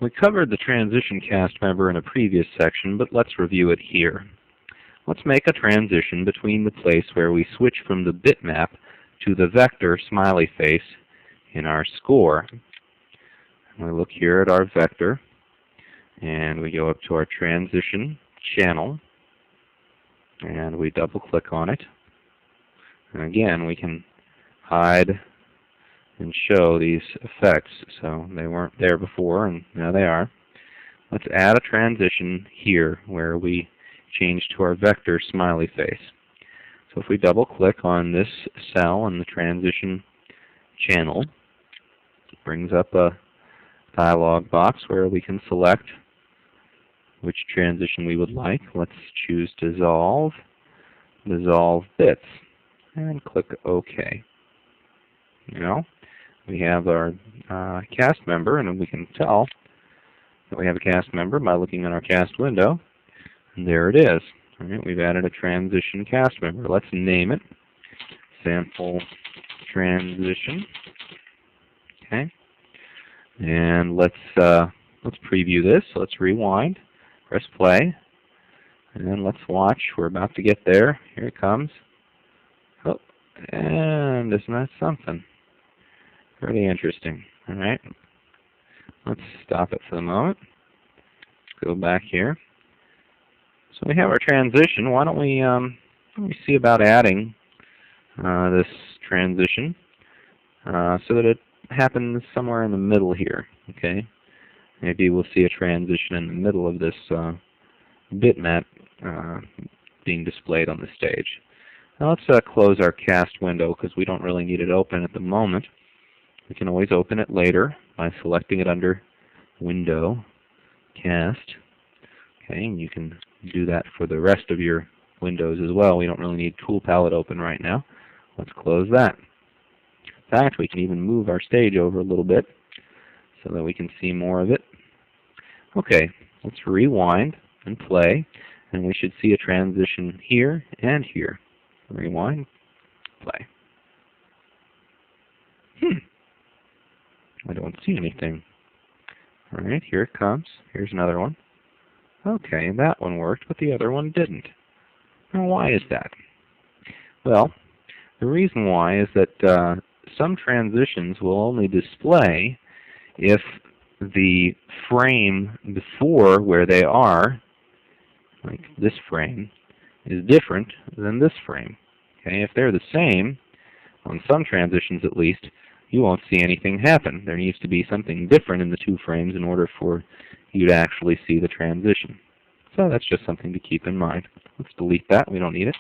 We covered the transition cast member in a previous section, but let's review it here. Let's make a transition between the place where we switch from the bitmap to the vector smiley face in our score. We look here at our vector, and we go up to our transition channel, and we double-click on it. And again, we can hide and show these effects. So they weren't there before, and now they are. Let's add a transition here where we change to our vector smiley face. So if we double-click on this cell in the transition channel, it brings up a dialog box where we can select which transition we would like. Let's choose Dissolve, Dissolve Bits, and click OK. Now, we have our cast member, and we can tell that we have a cast member by looking at our cast window. And there it is. All right, we've added a transition cast member. Let's name it Sample Transition. Okay. And let's preview this. So let's rewind, press play, and then let's watch. We're about to get there. Here it comes. Oh, and isn't that something? Pretty interesting. All right. Let's stop it for the moment. Go back here. So we have our transition. Why don't we see about adding this transition so that it happens somewhere in the middle here. Okay. Maybe we'll see a transition in the middle of this bitmap being displayed on the stage. Now let's close our cast window because we don't really need it open at the moment. We can always open it later by selecting it under Window, Cast. Okay, and you can do that for the rest of your windows as well. We don't really need Tool Palette open right now. Let's close that. In fact, we can even move our stage over a little bit so that we can see more of it. Okay, let's rewind and play, and we should see a transition here and here. Rewind, play. I don't see anything. All right, here it comes. Here's another one. Okay, that one worked, but the other one didn't. Now, why is that? Well, the reason why is that some transitions will only display if the frame before where they are, like this frame, is different than this frame. Okay, if they're the same, on some transitions at least, you won't see anything happen. There needs to be something different in the two frames in order for you to actually see the transition. So that's just something to keep in mind. Let's delete that. We don't need it.